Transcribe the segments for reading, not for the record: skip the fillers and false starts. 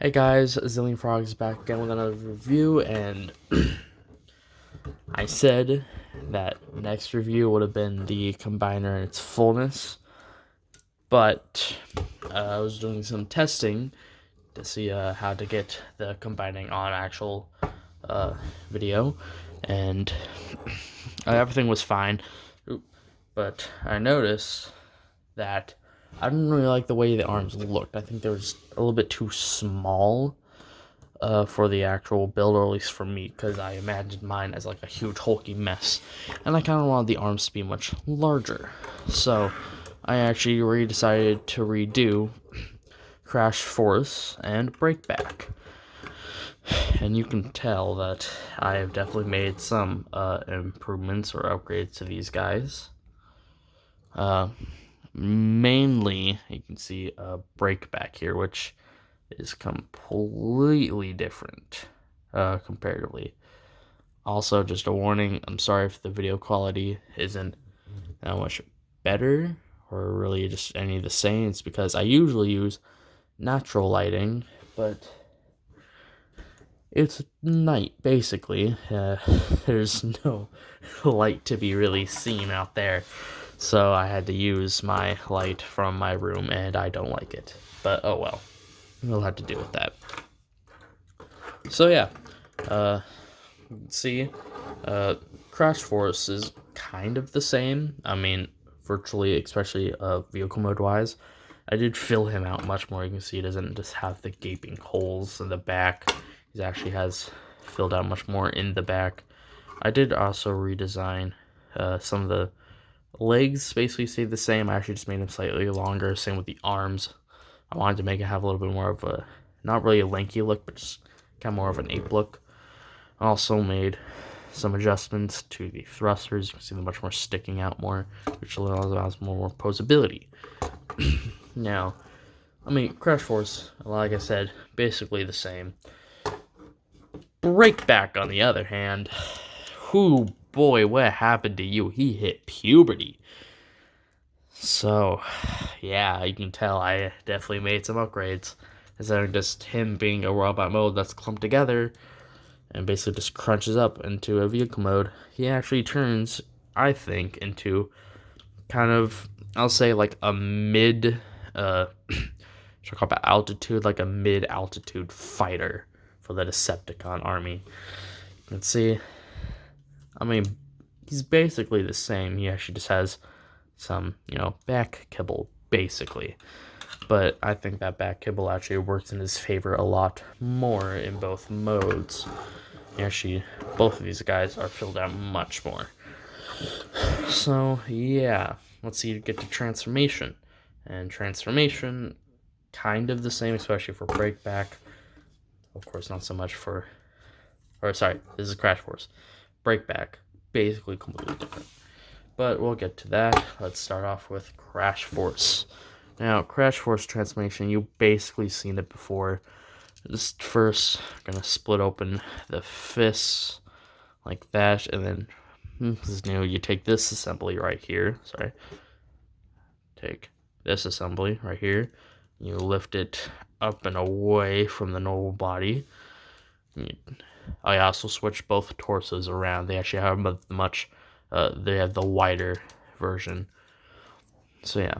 Hey guys, Zillion Frogs back again with another review, and I said that next review would have been the combiner in its fullness, but I was doing some testing to see how to get the combining on actual video, and everything was fine, but I noticed that I didn't really like the way the arms looked. I think they were just a little bit too small for the actual build, or at least for me, because I imagined mine as like a huge hulky mess, and I kind of wanted the arms to be much larger. So I actually decided to redo Crashforce and Breakback, and you can tell that I have definitely made some improvements or upgrades to these guys. Mainly, you can see Breakback here, which is completely different comparatively. Also, just a warning, I'm sorry if the video quality isn't that much better or really just any of the same. It's because I usually use natural lighting, but it's night basically. There's no light to be really seen out there, so I had to use my light from my room, and I don't like it, but oh well, we'll have to deal with that. So yeah, see, Crashforce is kind of the same. I mean, virtually, especially vehicle mode wise. I did fill him out much more. You can see he doesn't just have the gaping holes in the back. He actually has filled out much more in the back. I did also redesign some of the legs, basically stayed the same. I actually just made them slightly longer. Same with the arms. I wanted to make it have a little bit more of a, not really a lanky look, but just kind of more of an ape look. I also made some adjustments to the thrusters. You can see them much more sticking out more, which allows more posability. Now, I mean, Crashforce, like I said, basically the same. Breakback, on the other hand, whoo boy, what happened to you? He hit puberty. So, yeah, you can tell I definitely made some upgrades. Instead of just him being a robot mode that's clumped together and basically just crunches up into a vehicle mode, he actually turns, I think, into kind of, I'll say, like a mid, should I call it altitude, like a mid-altitude fighter for the Decepticon army. Let's see. I mean, he's basically the same. He actually just has some, back kibble, basically. But I think that back kibble actually works in his favor a lot more in both modes. Actually, both of these guys are filled out much more. So, yeah. Let's see, get to transformation. And transformation, kind of the same, especially for Breakback. Of course, not so much for... Or, sorry, this is Crashforce. Breakback, basically completely different. But we'll get to that. Let's start off with Crashforce. Now, Crashforce transformation, you've basically seen it before. Just first, I'm gonna split open the fists like that, and then this is new. You take this assembly right here. Sorry. Take this assembly right here. You lift it up and away from the normal body. I also switched both torsos around. They actually have they have the wider version. So yeah.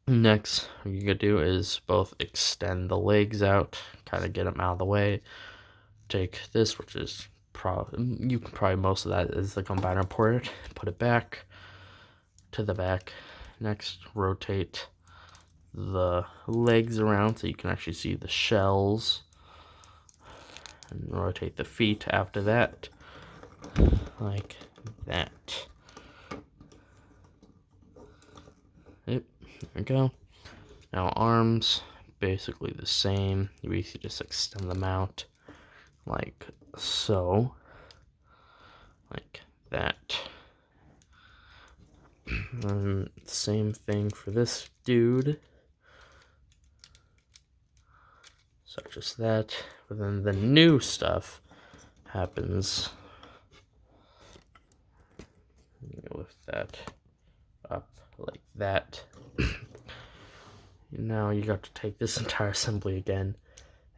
Next, what you're gonna do is both extend the legs out, kind of get them out of the way. Take this, which is you can probably most of that is the combiner port. Put it back to the back. Next, rotate the legs around so you can actually see the shells. And rotate the feet after that, like that. Yep, there we go. Now arms, basically the same. You basically just extend them out like so. Like that. Same thing for this dude. Such as that. But then the new stuff happens. Lift that up like that. Now you got to take this entire assembly again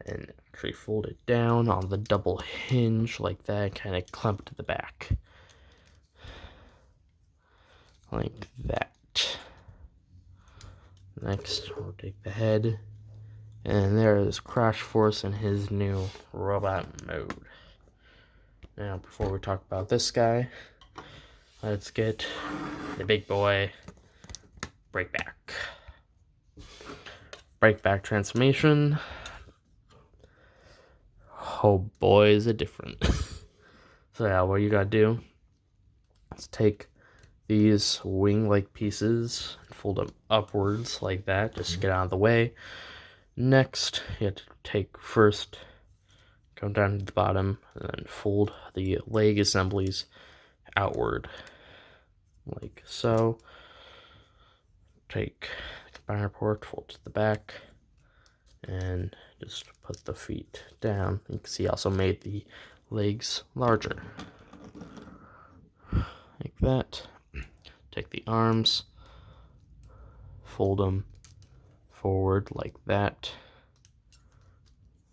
and actually fold it down on the double hinge like that, kind of clamp to the back. Like that. Next, we'll take the head, and there is Crashforce in his new robot mode. Now, before we talk about this guy, let's get the big boy, Breakback. Breakback transformation. Oh boy, is it different. So yeah, what you gotta do is take these wing-like pieces and fold them upwards like that, just to get out of the way. Next, you have to take first, come down to the bottom, and then fold the leg assemblies outward, like so. Take the combiner port, fold to the back, and just put the feet down. You can see I also made the legs larger, like that. Take the arms, fold them forward like that.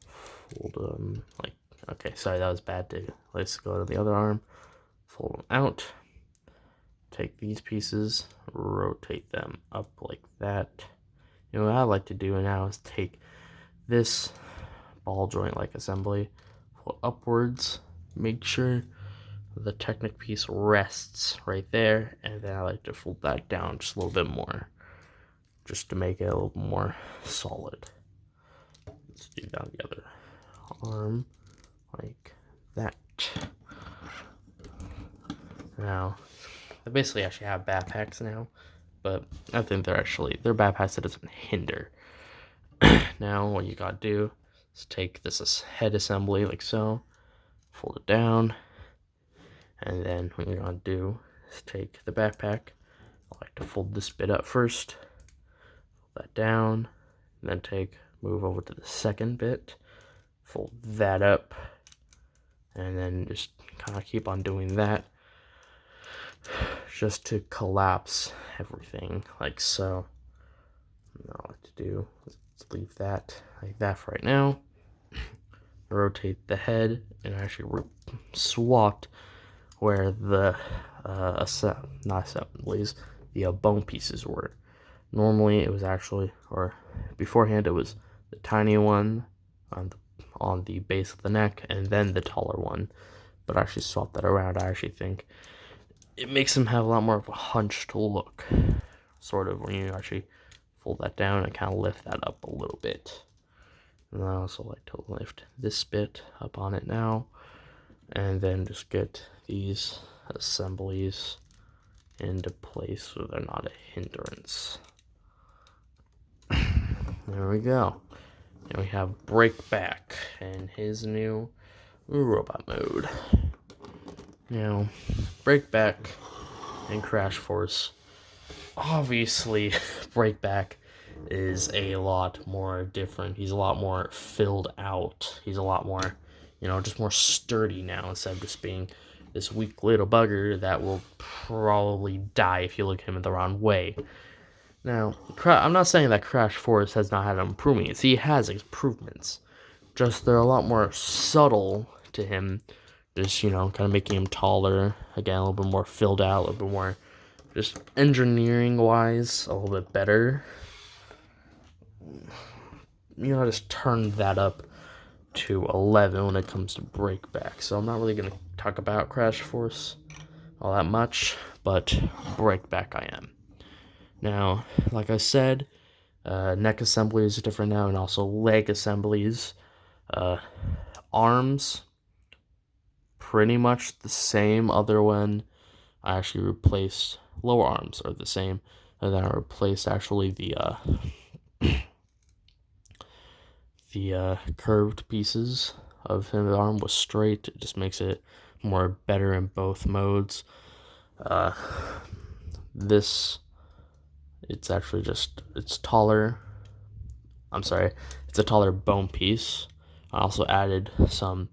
Fold them like, okay, sorry, that was bad. Let's go to the other arm. Fold them out. Take these pieces, rotate them up like that. You know what I like to do now is take this ball joint like assembly, pull upwards, make sure the Technic piece rests right there, and then I like to fold that down just a little bit more, just to make it a little more solid. Let's do down the other arm like that. Now, they basically actually have backpacks now, but I think they're backpacks that doesn't hinder. Now, what you gotta do is take this head assembly like so, fold it down, and then what you're gonna do is take the backpack. I like to fold this bit up first, fold that down, and then move over to the second bit, fold that up, and then just kind of keep on doing that, just to collapse everything like so. And all I like to do is leave that like that for right now. Rotate the head and actually swapped where the not assemblies, the bone pieces were. Normally it was actually, or beforehand it was the tiny one on the base of the neck and then the taller one, but I actually swapped that around. I actually think it makes them have a lot more of a hunched look, sort of, when you actually fold that down and kind of lift that up a little bit. And I also like to lift this bit up on it now, and then just get these assemblies into place so they're not a hindrance. There we go. And we have Breakback and his new robot mode. Now, Breakback and Crashforce. Obviously, Breakback is a lot more different. He's a lot more filled out. He's a lot more, just more sturdy now, instead of just being this weak little bugger that will probably die if you look at him in the wrong way. Now, I'm not saying that Crashforce has not had improvements. He has improvements. Just they're a lot more subtle to him. Just, kind of making him taller. Again, a little bit more filled out, a little bit more just engineering-wise, a little bit better. Just turn that up to 11 when it comes to Breakback. So I'm not really going to talk about Crashforce all that much, but Breakback I am. Now, like I said, neck assemblies are different now, and also leg assemblies. Arms, pretty much the same, other when I actually replaced lower arms are the same, and then I replaced actually the curved pieces of his arm was straight. It just makes it more better in both modes. It's actually it's taller. I'm sorry, it's a taller bone piece. I also added some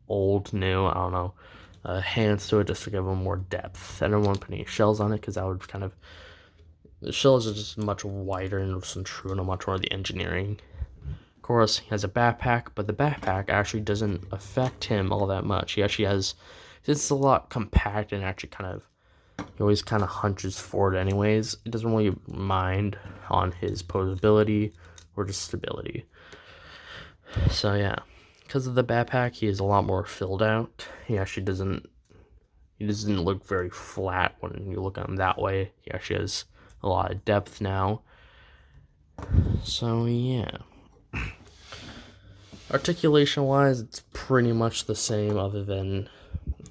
old, new, I don't know, hands to it just to give them more depth. I don't want to put any shells on it because that would the shells are just much wider and some true and much more of the engineering course, he has a backpack, but the backpack actually doesn't affect him all that much. He actually has, it's a lot compact and actually kind of, he always kind of hunches forward anyways. It doesn't really mind on his posability or just stability. So yeah, because of the backpack, he is a lot more filled out. He actually doesn't look very flat when you look at him that way. He actually has a lot of depth now. So yeah. Articulation wise, it's pretty much the same other than,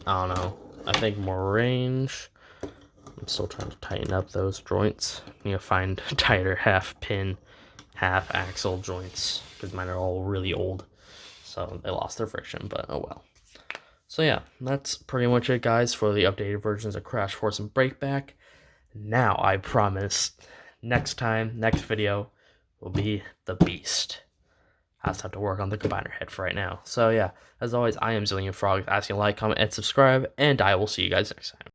I don't know, I think more range. I'm still trying to tighten up those joints. You know, find tighter half pin, half axle joints, because mine are all really old. So they lost their friction, but oh well. So yeah, that's pretty much it, guys, for the updated versions of Crashforce and Breakback. Now, I promise, next video, will be the beast. I just have to work on the combiner head for right now. So yeah, as always, I am Zillion Frog. Asking to like, comment, and subscribe, and I will see you guys next time.